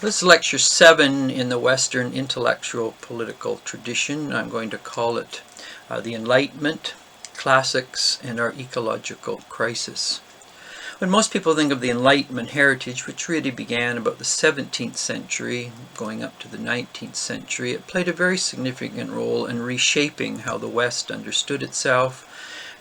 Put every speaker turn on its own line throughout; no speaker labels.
This is lecture 7 in the Western intellectual political tradition. I'm going to call it the Enlightenment, Classics, and our Ecological Crisis. When most people think of the Enlightenment heritage, which really began about the 17th century, going up to the 19th century, it played a very significant role in reshaping how the West understood itself,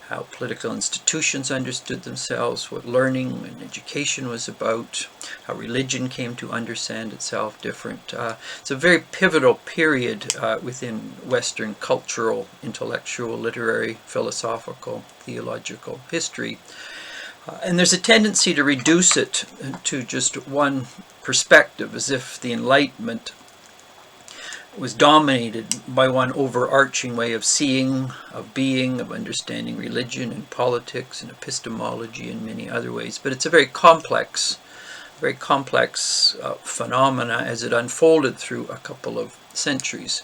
how political institutions understood themselves, what learning and education was about, how religion came to understand itself different. It's a very pivotal period within Western cultural, intellectual, literary, philosophical, theological history. And there's a tendency to reduce it to just one perspective, as if the Enlightenment was dominated by one overarching way of seeing, of being, of understanding religion and politics and epistemology and many other ways. But it's a very complex phenomena as it unfolded through a couple of centuries.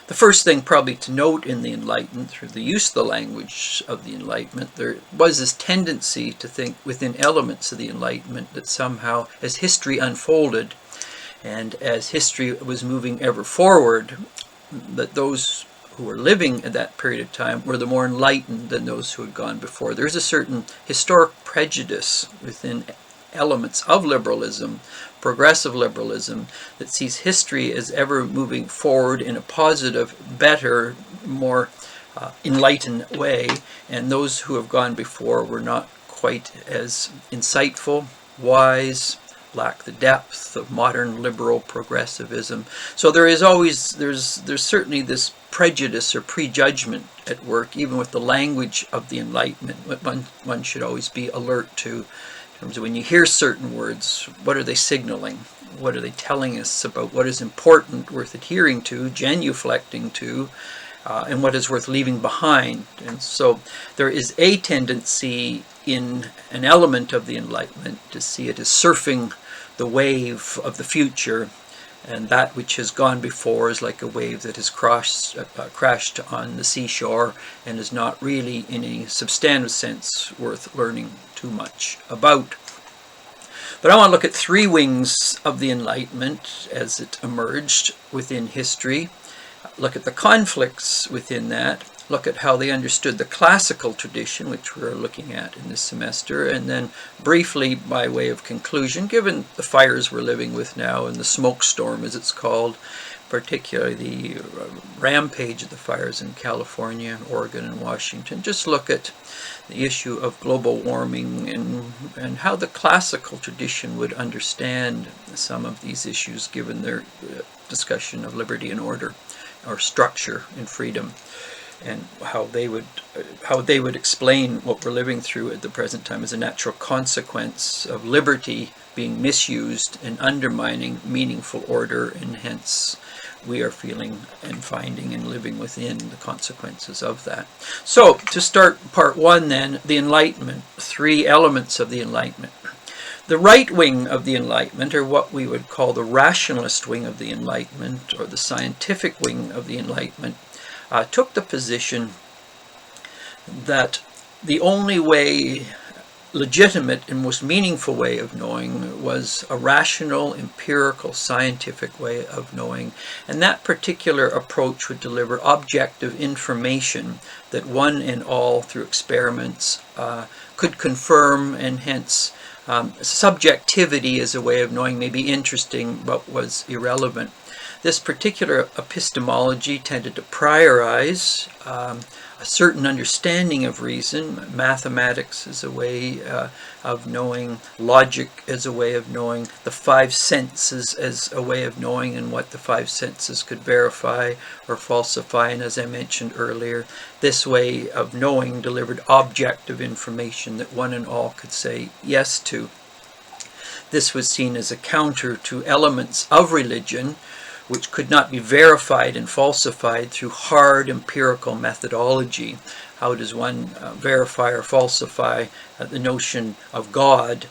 The first thing probably to note in the Enlightenment, through the use of the language of the Enlightenment, there was this tendency to think within elements of the Enlightenment that somehow as history unfolded and as history was moving ever forward, that those who were living at that period of time were the more enlightened than those who had gone before. There's a certain historic prejudice within elements of liberalism, progressive liberalism, that sees history as ever moving forward in a positive, better, more enlightened way, and those who have gone before were not quite as insightful, wise, lack the depth of modern liberal progressivism. So there's certainly this prejudice or prejudgment at work, even with the language of the Enlightenment. One should always be alert to, in terms of when you hear certain words, what are they signaling? What are they telling us about what is important, worth adhering to, genuflecting to, and what is worth leaving behind? And so there is a tendency in an element of the Enlightenment to see it as surfing the wave of the future, and that which has gone before is like a wave that has crashed on the seashore and is not really in any substantive sense worth learning too much about. But I want to look at three wings of the Enlightenment as it emerged within history, look at the conflicts within that, look at how they understood the classical tradition, which we're looking at in this semester, and then briefly, by way of conclusion, given the fires we're living with now and the smoke storm, as it's called, particularly the rampage of the fires in California, Oregon, and Washington, just look at the issue of global warming and how the classical tradition would understand some of these issues given their discussion of liberty and order, or structure and freedom, and how they would explain what we're living through at the present time as a natural consequence of liberty being misused and undermining meaningful order, and hence we are feeling and finding and living within the consequences of that. So to start part one then, the Enlightenment, three elements of the Enlightenment. The right wing of the Enlightenment, or what we would call the rationalist wing of the Enlightenment, or the scientific wing of the Enlightenment, took the position that the only way, legitimate and most meaningful way of knowing, was a rational, empirical, scientific way of knowing. And that particular approach would deliver objective information that one and all, through experiments, could confirm, and hence subjectivity as a way of knowing may be interesting but was irrelevant. This particular epistemology tended to priorize a certain understanding of reason, mathematics as a way of knowing, logic as a way of knowing, the five senses as a way of knowing, and what the five senses could verify or falsify. And as I mentioned earlier, this way of knowing delivered objective information that one and all could say yes to. This was seen as a counter to elements of religion which could not be verified and falsified through hard empirical methodology. How does one verify or falsify the notion of God,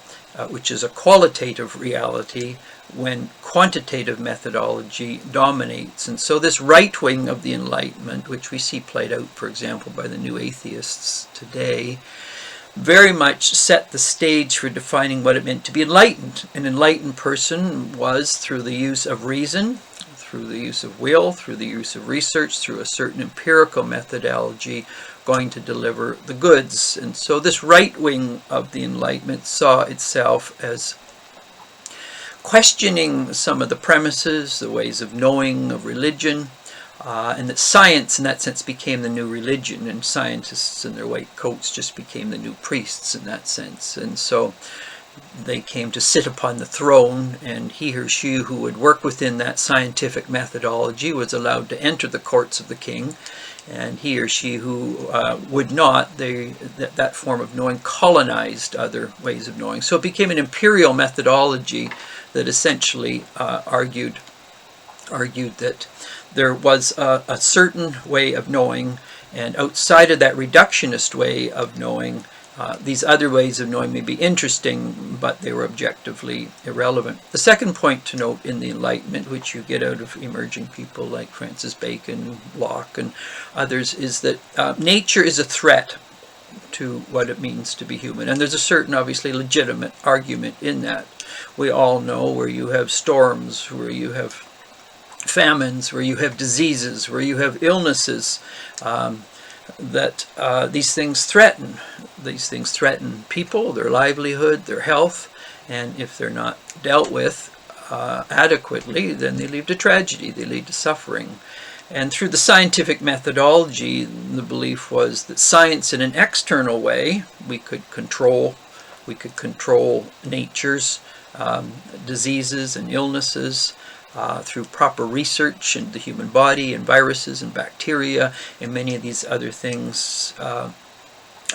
which is a qualitative reality, when quantitative methodology dominates? And so this right wing of the Enlightenment, which we see played out, for example, by the new atheists today, very much set the stage for defining what it meant to be enlightened. An enlightened person was, through the use of reason, through the use of will, through the use of research, through a certain empirical methodology, going to deliver the goods. And so this right wing of the Enlightenment saw itself as questioning some of the premises, the ways of knowing of religion, and that science in that sense became the new religion, and scientists in their white coats just became the new priests in that sense. And so they came to sit upon the throne, and he or she who would work within that scientific methodology was allowed to enter the courts of the king, and he or she who would not, that form of knowing colonized other ways of knowing. So it became an imperial methodology that essentially argued that there was a certain way of knowing, and outside of that reductionist way of knowing, these other ways of knowing may be interesting, but they were objectively irrelevant. The second point to note in the Enlightenment, which you get out of emerging people like Francis Bacon, Locke, and others, is that nature is a threat to what it means to be human. And there's a certain, obviously, legitimate argument in that. We all know where you have storms, where you have famines, where you have diseases, where you have illnesses, that these things threaten. These things threaten people, their livelihood, their health, and if they're not dealt with adequately, then they lead to tragedy, they lead to suffering. And through the scientific methodology, the belief was that science in an external way, we could control nature's diseases and illnesses, through proper research into the human body and viruses and bacteria and many of these other things.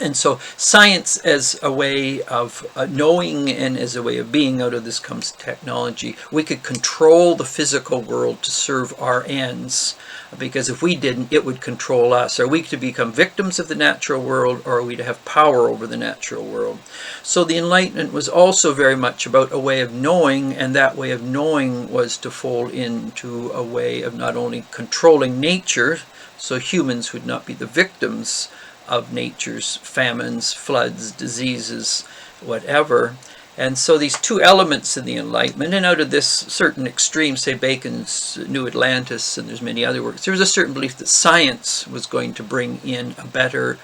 And so science as a way of knowing and as a way of being, out of this comes technology. We could control the physical world to serve our ends, because if we didn't, it would control us. Are we to become victims of the natural world, or are we to have power over the natural world? So the Enlightenment was also very much about a way of knowing, and that way of knowing was to fold into a way of not only controlling nature, so humans would not be the victims of nature's famines, floods, diseases, whatever. And so these two elements in the Enlightenment, and out of this certain extreme, say Bacon's New Atlantis, and there's many other works, there was a certain belief that science was going to bring in a better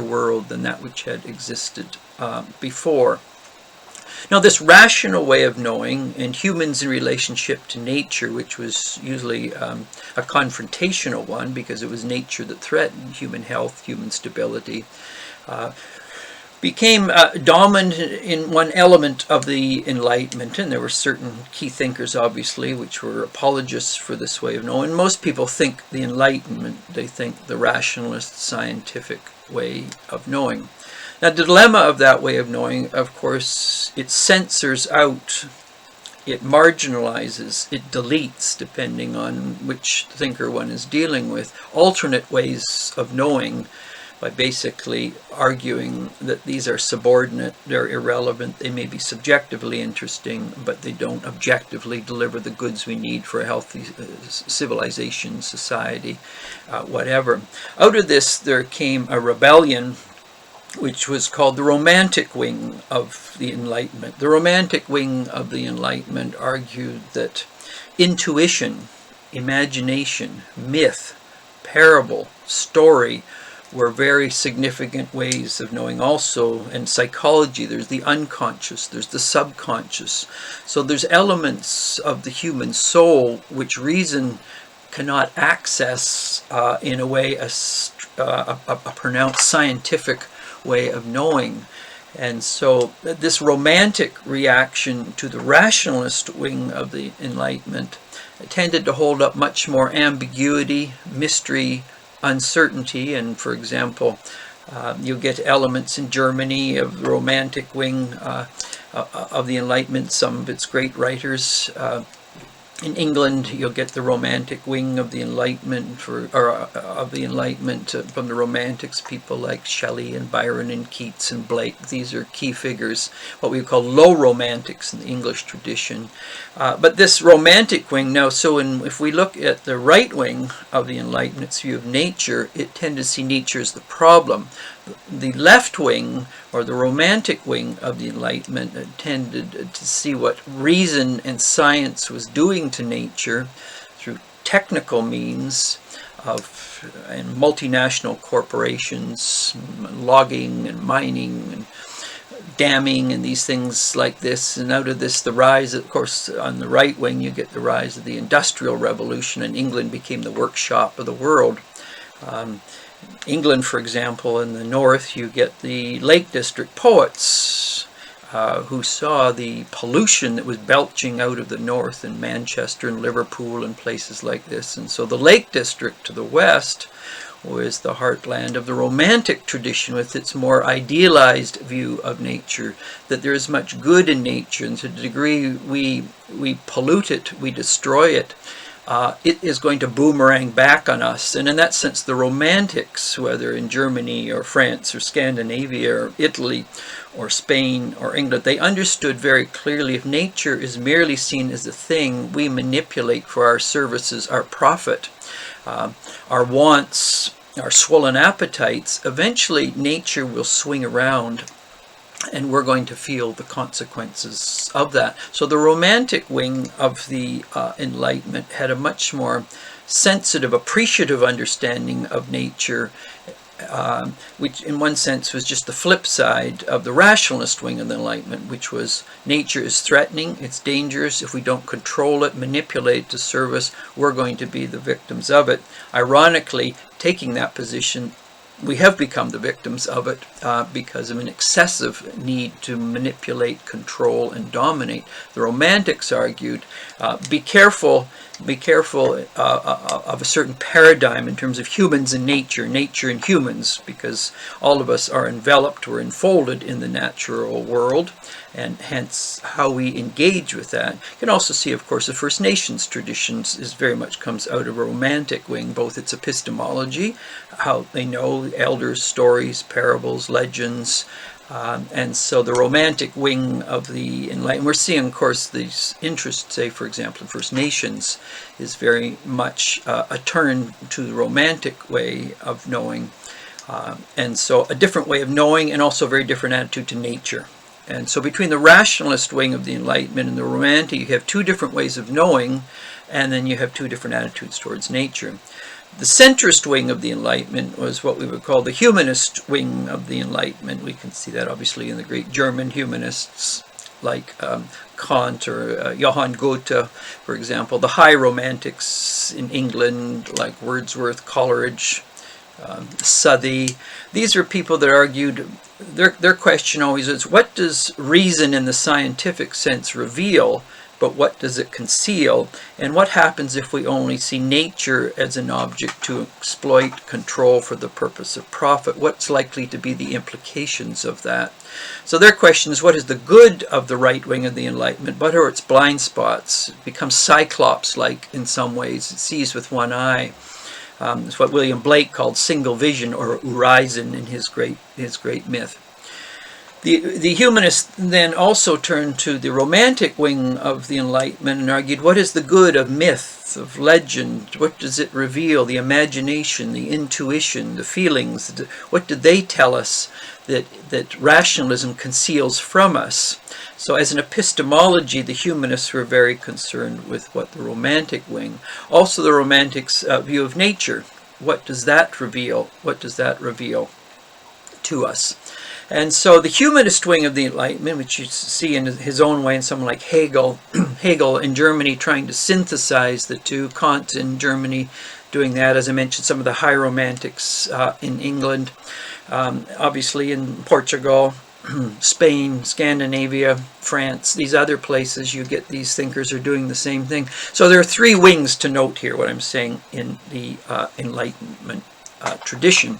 world than that which had existed before. Now, this rational way of knowing, and humans in relationship to nature, which was usually a confrontational one, because it was nature that threatened human health, human stability, became dominant in one element of the Enlightenment. And there were certain key thinkers, obviously, which were apologists for this way of knowing. Most people think the Enlightenment, they think the rationalist scientific way of knowing. Now, the dilemma of that way of knowing, of course, it censors out, it marginalizes, it deletes, depending on which thinker one is dealing with, alternate ways of knowing, by basically arguing that these are subordinate, they're irrelevant, they may be subjectively interesting, but they don't objectively deliver the goods we need for a healthy civilization, society, whatever. Out of this, there came a rebellion, which was called the Romantic Wing of the Enlightenment. The Romantic Wing of the Enlightenment argued that intuition, imagination, myth, parable, story were very significant ways of knowing also. And psychology, there's the unconscious, there's the subconscious. So there's elements of the human soul which reason cannot access in a way, a pronounced scientific way of knowing. And so this romantic reaction to the rationalist wing of the Enlightenment tended to hold up much more ambiguity, mystery, uncertainty. And for example, you get elements in Germany of the romantic wing of the Enlightenment, some of its great writers. In England, you'll get the romantic wing of the Enlightenment, from the Romantics, people like Shelley and Byron and Keats and Blake. These are key figures, what we call low romantics in the English tradition. But this romantic wing, now, if we look at the right wing of the Enlightenment's view of nature, it tended to see nature as the problem. the left wing, or the romantic wing of the Enlightenment, tended to see what reason and science was doing to nature through technical means and multinational corporations, logging and mining and damming and these things like this. And out of this, the rise, of course, on the right wing, you get the rise of the Industrial Revolution, and England became the workshop of the world. England, for example, in the north, you get the Lake District poets who saw the pollution that was belching out of the north in Manchester and Liverpool and places like this. And so the Lake District to the west was the heartland of the Romantic tradition, with its more idealized view of nature, that there is much good in nature, and to the degree we pollute it, we destroy it, it is going to boomerang back on us. And in that sense, the Romantics, whether in Germany or France or Scandinavia or Italy or Spain or England, they understood very clearly if nature is merely seen as a thing we manipulate for our services, our profit, our wants, our swollen appetites, eventually nature will swing around and we're going to feel the consequences of that. So the romantic wing of the Enlightenment had a much more sensitive, appreciative understanding of nature, which in one sense was just the flip side of the rationalist wing of the Enlightenment, which was nature is threatening, it's dangerous. If we don't control it, manipulate it to serve us, we're going to be the victims of it. Ironically, taking that position, we have become the victims of it because of an excessive need to manipulate, control, and dominate. The Romantics argued, be careful of a certain paradigm in terms of humans and nature and humans, because all of us are enveloped or enfolded in the natural world, and hence how we engage with that. You can also see, of course, the First Nations traditions is very much comes out of a romantic wing, both its epistemology, how they know elders' stories, parables, legends, and so the romantic wing of the Enlightenment, we're seeing, of course, these interests, say, for example, in First Nations, is very much a turn to the romantic way of knowing. And so a different way of knowing, and also a very different attitude to nature. And so between the rationalist wing of the Enlightenment and the romantic, you have two different ways of knowing, and then you have two different attitudes towards nature. The centrist wing of the Enlightenment was what we would call the humanist wing of the Enlightenment. We can see that obviously in the great German humanists like Kant or Johann Goethe, for example. The high romantics in England like Wordsworth, Coleridge, Southey. These are people that argued, their question always is, what does reason in the scientific sense reveal, but what does it conceal? And what happens if we only see nature as an object to exploit, control for the purpose of profit? What's likely to be the implications of that? So their question is, what is the good of the right wing of the Enlightenment? What are its blind spots? It becomes Cyclops-like in some ways. It sees with one eye. It's what William Blake called single vision, or horizon, in his great myth. The humanists then also turned to the romantic wing of the Enlightenment and argued, what is the good of myth, of legend? What does it reveal? The imagination, the intuition, the feelings. What do they tell us that rationalism conceals from us? So as an epistemology, the humanists were very concerned with what the romantic wing. Also the romantics' view of nature. What does that reveal? What does that reveal to us? And so the humanist wing of the Enlightenment, which you see in his own way in someone like Hegel, Hegel in Germany trying to synthesize the two, Kant in Germany doing that, as I mentioned, some of the high romantics in England, obviously in Portugal, Spain, Scandinavia, France, these other places, you get these thinkers are doing the same thing. So there are three wings to note here, what I'm saying, in the Enlightenment tradition.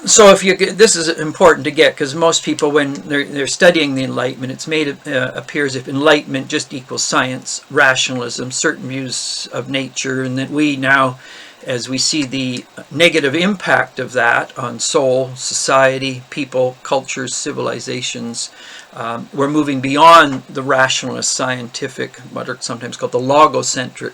So this is important to get, because most people, when they're studying the Enlightenment, it's made appear as if Enlightenment just equals science, rationalism, certain views of nature, and that we now, as we see the negative impact of that on soul, society, people, cultures, civilizations, we're moving beyond the rationalist, scientific, what are sometimes called the logocentric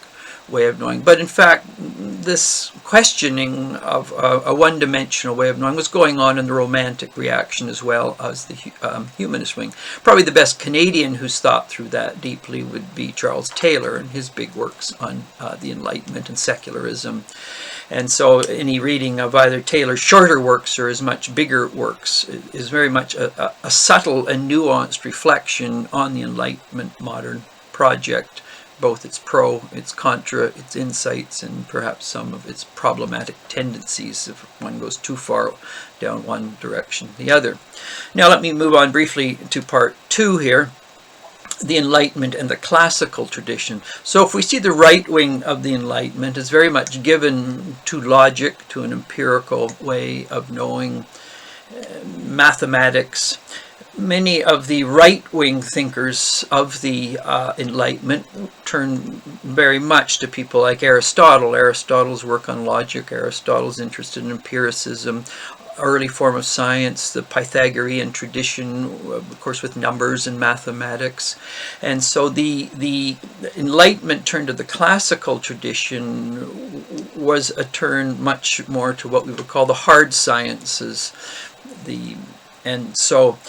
way of knowing. But in fact, this questioning of a one-dimensional way of knowing was going on in the Romantic reaction as well as the Humanist Wing. Probably the best Canadian who's thought through that deeply would be Charles Taylor and his big works on the Enlightenment and secularism. And so any reading of either Taylor's shorter works or his much bigger works is very much a subtle and nuanced reflection on the Enlightenment modern project, both its pro, its contra, its insights, and perhaps some of its problematic tendencies if one goes too far down one direction or the other. Now let me move on briefly to part 2 here, the Enlightenment and the classical tradition. So if we see the right wing of the Enlightenment is very much given to logic, to an empirical way of knowing, mathematics. Many of the right-wing thinkers of the Enlightenment turn very much to people like Aristotle. Aristotle's work on logic, Aristotle's interested in empiricism, early form of science, the Pythagorean tradition, of course with numbers and mathematics. And so the Enlightenment turn to the classical tradition was a turn much more to what we would call the hard sciences. And so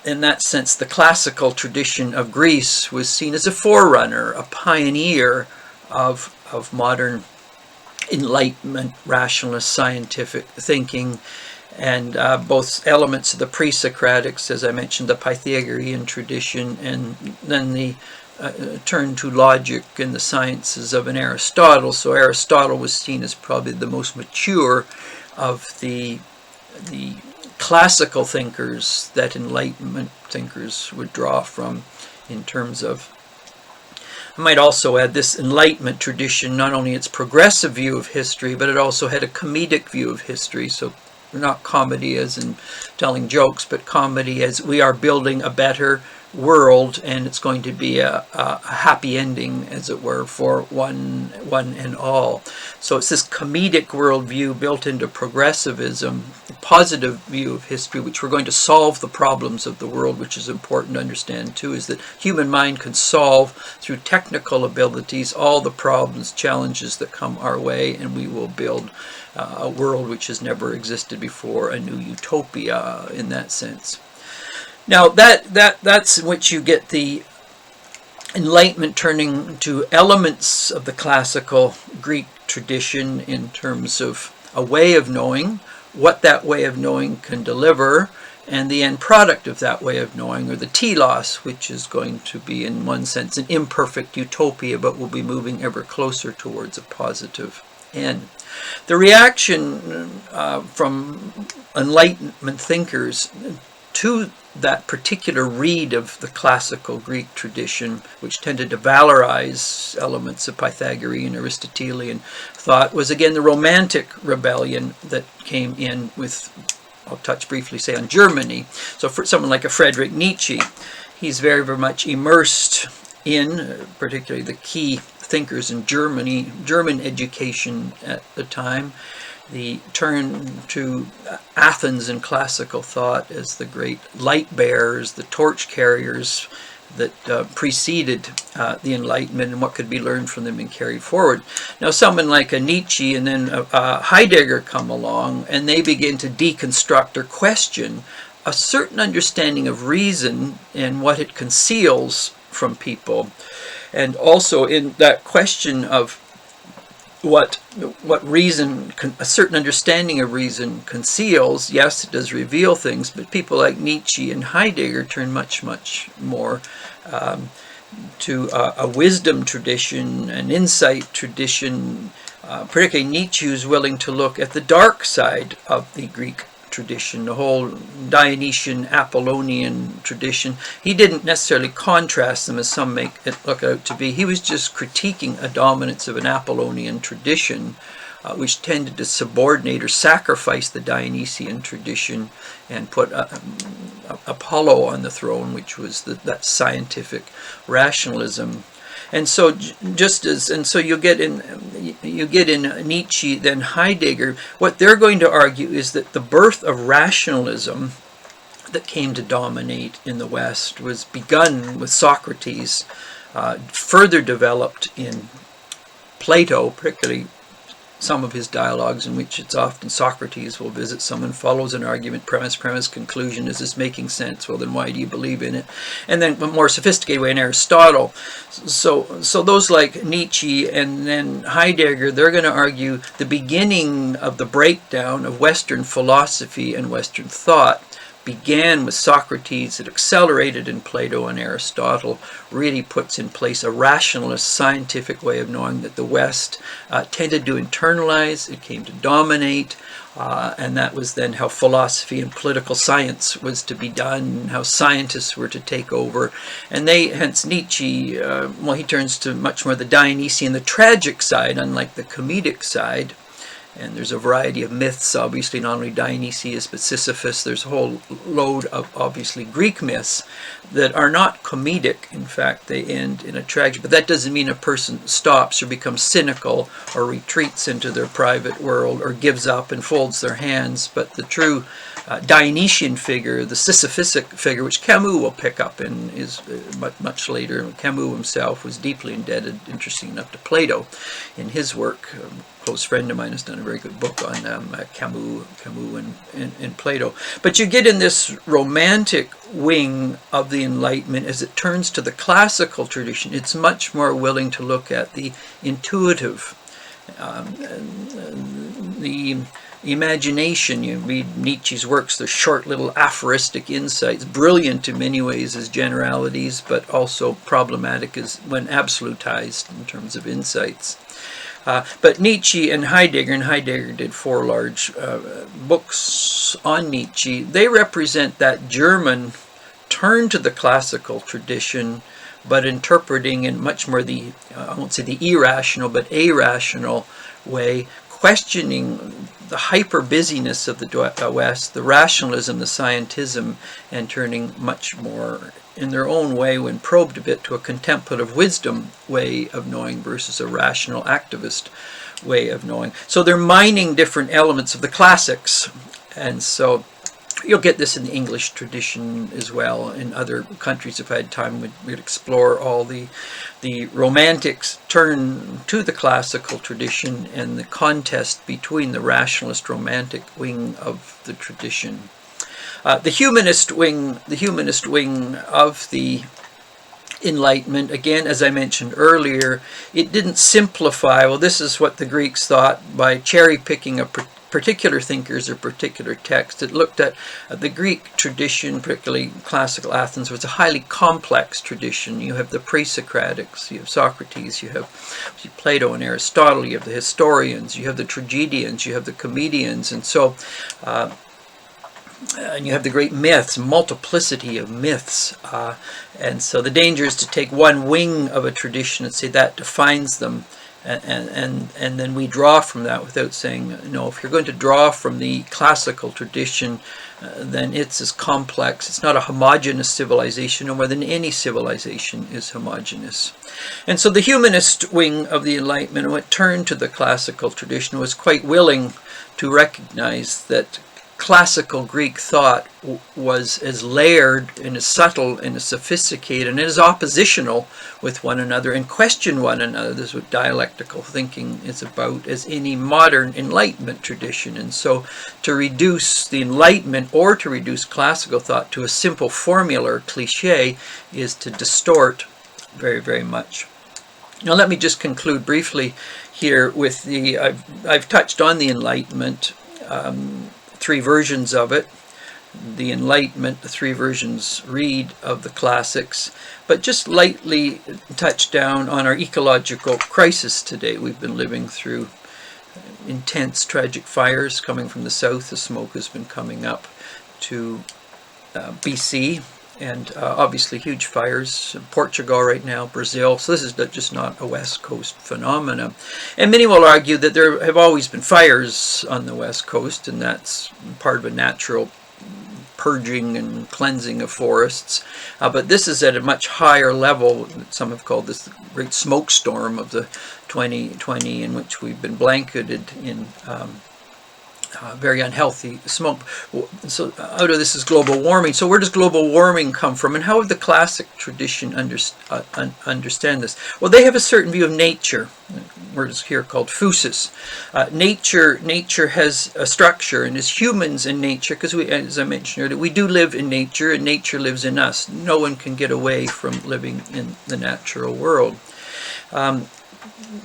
in that sense, the classical tradition of Greece was seen as a forerunner, a pioneer of modern Enlightenment, rationalist, scientific thinking, and both elements of the pre-Socratics, as I mentioned, the Pythagorean tradition, and then the turn to logic and the sciences of an Aristotle. So Aristotle was seen as probably the most mature of the classical thinkers that Enlightenment thinkers would draw from in terms of. I might also add this Enlightenment tradition, not only its progressive view of history, but it also had a comedic view of history. So not comedy as in telling jokes, but comedy as we are building a better world, and it's going to be a happy ending, as it were, for one and all. So it's this comedic worldview built into progressivism, a positive view of history, which we're going to solve the problems of the world, which is important to understand too, is that human mind can solve through technical abilities all the problems, challenges that come our way, and we will build a world which has never existed before, a new utopia in that sense. Now that's in which you get the Enlightenment turning to elements of the classical Greek tradition in terms of a way of knowing, what that way of knowing can deliver, and the end product of that way of knowing, or the telos, which is going to be in one sense an imperfect utopia, but will be moving ever closer towards a positive end. The reaction from Enlightenment thinkers to that particular read of the classical Greek tradition, which tended to valorize elements of Pythagorean, Aristotelian thought, was again the Romantic rebellion that came in with, I'll touch briefly, say, on Germany. So for someone like a Friedrich Nietzsche, he's very, very much immersed in, particularly the key thinkers in Germany, German education at the time, the turn to Athens in classical thought as the great light bearers, the torch carriers that preceded the Enlightenment, and what could be learned from them and carried forward. Now someone like a Nietzsche and then Heidegger come along, and they begin to deconstruct or question a certain understanding of reason and what it conceals from people. And also in that question of what reason, a certain understanding of reason conceals, yes, it does reveal things, but people like Nietzsche and Heidegger turn much, much more to a wisdom tradition, an insight tradition, particularly Nietzsche, who's willing to look at the dark side of the Greek tradition, the whole Dionysian, Apollonian tradition. He didn't necessarily contrast them as some make it look out to be. He was just critiquing a dominance of an Apollonian tradition, which tended to subordinate or sacrifice the Dionysian tradition and put Apollo on the throne, which was that scientific rationalism. And so you get in Nietzsche, then Heidegger. What they're going to argue is that the birth of rationalism that came to dominate in the West was begun with Socrates, further developed in Plato, particularly some of his dialogues in which it's often Socrates will visit someone, follows an argument, premise, conclusion. Is this making sense? Well, then why do you believe in it? And then a more sophisticated way in Aristotle. So those like Nietzsche and then Heidegger, they're going to argue the beginning of the breakdown of Western philosophy and Western thought began with Socrates. It accelerated in Plato and Aristotle, really puts in place a rationalist scientific way of knowing that the West tended to internalize, it came to dominate, and that was then how philosophy and political science was to be done, how scientists were to take over. And hence Nietzsche, well, he turns to much more the Dionysian, the tragic side, unlike the comedic side. And there's a variety of myths, obviously, not only Dionysius, but Sisyphus. There's a whole load of, obviously, Greek myths that are not comedic. In fact, they end in a tragedy. But that doesn't mean a person stops or becomes cynical or retreats into their private world or gives up and folds their hands. But the true Dionysian figure, the Sisyphusic figure, which Camus will pick up in, is much later. Camus himself was deeply indebted, interesting enough, to Plato in his work. A close friend of mine has done a very good book on Camus and Plato. But you get in this romantic wing of the Enlightenment, as it turns to the classical tradition, it's much more willing to look at the intuitive, the imagination. You read Nietzsche's works, they're short little aphoristic insights, brilliant in many ways as generalities, but also problematic as when absolutized in terms of insights. But Nietzsche and Heidegger did 4 large books on Nietzsche. They represent that German turn to the classical tradition, but interpreting in much more the, I won't say the irrational, but irrational way, questioning the hyper-busyness of the West, the rationalism, the scientism, and turning much more in their own way, when probed a bit, to a contemplative wisdom way of knowing versus a rational activist way of knowing. So they're mining different elements of the classics, and so you'll get this in the English tradition as well. In other countries, if I had time, we'd explore all the Romantics turn to the classical tradition and the contest between the rationalist romantic wing of the tradition. The humanist wing of the Enlightenment, again, as I mentioned earlier, it didn't simplify, well, this is what the Greeks thought, by cherry-picking a particular thinkers or particular text. It looked at the Greek tradition, particularly classical Athens, was a highly complex tradition. You have the pre-Socratics, you have Socrates, you have Plato and Aristotle, you have the historians, you have the tragedians, you have the comedians, and so and you have the great myths, multiplicity of myths, and so the danger is to take one wing of a tradition and say that defines them, and then we draw from that without saying, no, if you're going to draw from the classical tradition, then it's as complex. It's not a homogeneous civilization, no more than any civilization is homogeneous. And so the humanist wing of the Enlightenment, when it turned to the classical tradition, was quite willing to recognize that classical Greek thought was as layered and as subtle and as sophisticated and as oppositional with one another and question one another. This is what dialectical thinking is about, as any modern Enlightenment tradition. And so to reduce the Enlightenment or to reduce classical thought to a simple formula or cliche is to distort very, very much. Now let me just conclude briefly here with the, I've touched on the Enlightenment, 3 versions of it. The Enlightenment, the 3 versions read of the classics, but just lightly touch down on our ecological crisis today. We've been living through intense, tragic fires coming from the south. The smoke has been coming up to BC, and obviously huge fires in Portugal right now, Brazil. So this is just not a West Coast phenomenon. And many will argue that there have always been fires on the West Coast, and that's part of a natural purging and cleansing of forests. But this is at a much higher level. Some have called this the great smoke storm of the 2020, in which we've been blanketed in very unhealthy smoke. So out of this is global warming. So where does global warming come from, and how would the classic tradition understand this? Well, they have a certain view of nature. word is here called physis. Nature has a structure, and as humans in nature, because we, as I mentioned earlier, we do live in nature, and nature lives in us. No one can get away from living in the natural world.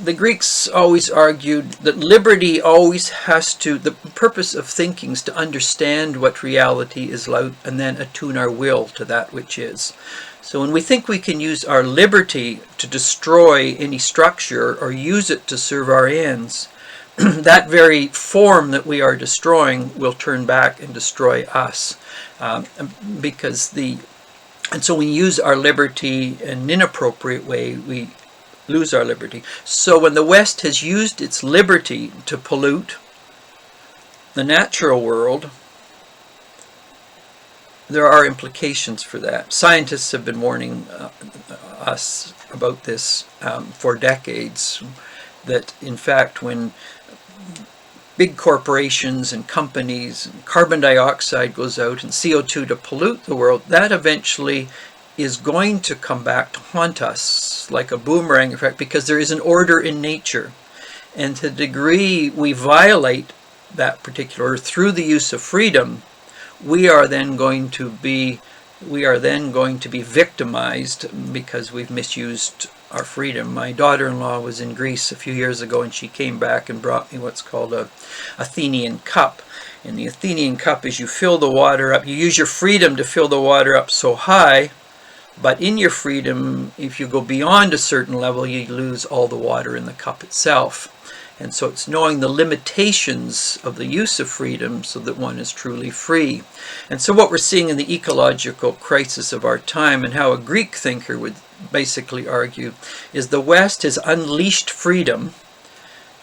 The Greeks always argued that liberty always has to, the purpose of thinking is to understand what reality is like and then attune our will to that which is. So when we think we can use our liberty to destroy any structure or use it to serve our ends, that very form that we are destroying will turn back and destroy us. And so we use our liberty in an inappropriate way, we lose our liberty. So when the West has used its liberty to pollute the natural world, there are implications for that. Scientists have been warning us about this for decades, that in fact when big corporations and companies, carbon dioxide goes out and CO2 to pollute the world, that eventually is going to come back to haunt us like a boomerang effect, because there is an order in nature. And to the degree we violate that particular order through the use of freedom, we are then going to be victimized because we've misused our freedom. My daughter-in-law was in Greece a few years ago, and she came back and brought me what's called a Athenian Cup. And the Athenian Cup is you fill the water up, you use your freedom to fill the water up so high, but in your freedom, if you go beyond a certain level, you lose all the water in the cup itself. And so it's knowing the limitations of the use of freedom so that one is truly free. And so what we're seeing in the ecological crisis of our time, and how a Greek thinker would basically argue, is the West has unleashed freedom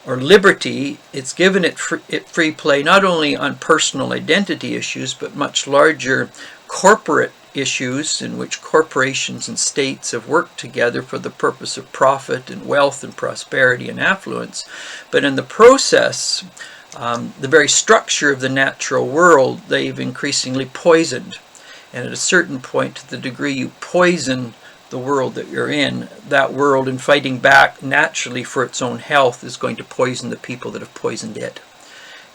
or liberty. It's given it free play not only on personal identity issues, but much larger corporate issues in which corporations and states have worked together for the purpose of profit and wealth and prosperity and affluence. But in the process, the very structure of the natural world, they've increasingly poisoned. And at a certain point, to the degree you poison the world that you're in, that world, in fighting back naturally for its own health, is going to poison the people that have poisoned it.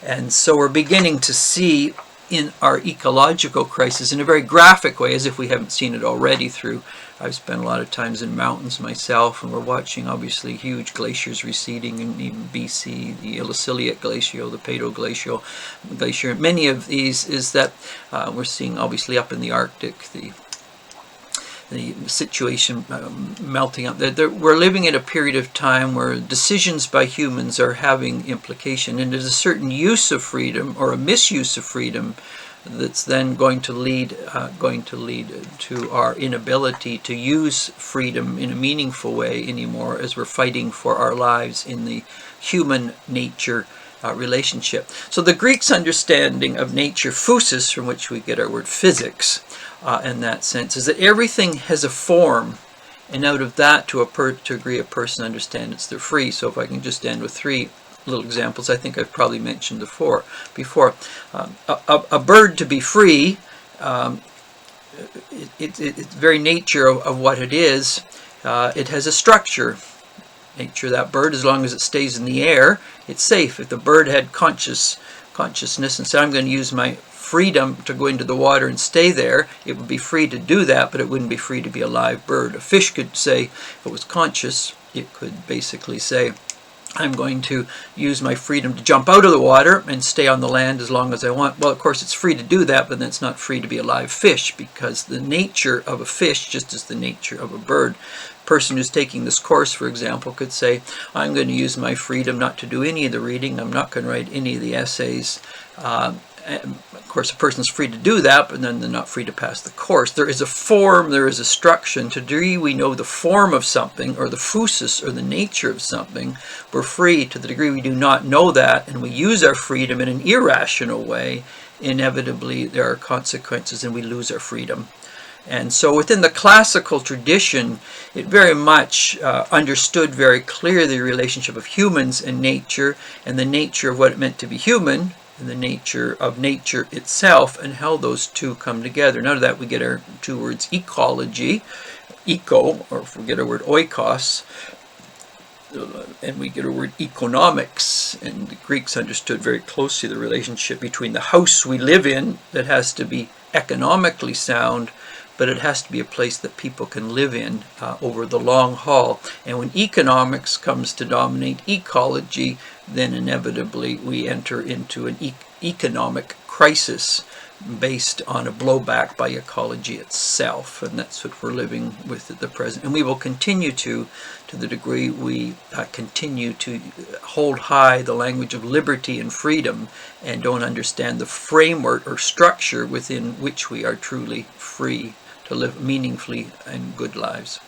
And so we're beginning to see in our ecological crisis in a very graphic way, as if we haven't seen it already through. I've spent a lot of times in mountains myself, and we're watching obviously huge glaciers receding in even BC, the Illecilleate Glacier, the Peyto Glacier. Many of these is that we're seeing obviously up in the Arctic, the situation melting up. We're living in a period of time where decisions by humans are having implication, and there's a certain use of freedom or a misuse of freedom that's then going to lead to our inability to use freedom in a meaningful way anymore, as we're fighting for our lives in the human nature relationship. So the Greeks' understanding of nature, physis, from which we get our word physics, in that sense, is that everything has a form, and out of that, to a degree, a person understands they're free. So if I can just end with three little examples, I think I've probably mentioned before. A bird to be free, it's the very nature of what it is. It has a structure. Nature of that bird, as long as it stays in the air, it's safe. If the bird had consciousness and said, I'm going to use my freedom to go into the water and stay there, it would be free to do that, but it wouldn't be free to be a live bird. A fish could say, if it was conscious, it could basically say, I'm going to use my freedom to jump out of the water and stay on the land as long as I want. Well, of course, it's free to do that, but then it's not free to be a live fish, because the nature of a fish just is the nature of a bird. A person who's taking this course, for example, could say, I'm going to use my freedom not to do any of the reading. I'm not going to write any of the essays. Of course, a person's free to do that, but then they're not free to pass the course. There is a form, there is a structure. And to the degree we know the form of something, or the physis, or the nature of something, we're free. To the degree we do not know that, and we use our freedom in an irrational way, inevitably there are consequences, and we lose our freedom. And so within the classical tradition, it very much understood very clearly the relationship of humans and nature, and the nature of what it meant to be human, and the nature of nature itself, and how those two come together. And out of that we get our two words ecology, eco, or if we get our word oikos, and we get a word economics, and the Greeks understood very closely the relationship between the house we live in that has to be economically sound, but it has to be a place that people can live in over the long haul. And when economics comes to dominate ecology, then inevitably we enter into an economic crisis based on a blowback by ecology itself, and that's what we're living with at the present. And we will continue to the degree we continue to hold high the language of liberty and freedom and don't understand the framework or structure within which we are truly free to live meaningfully and good lives.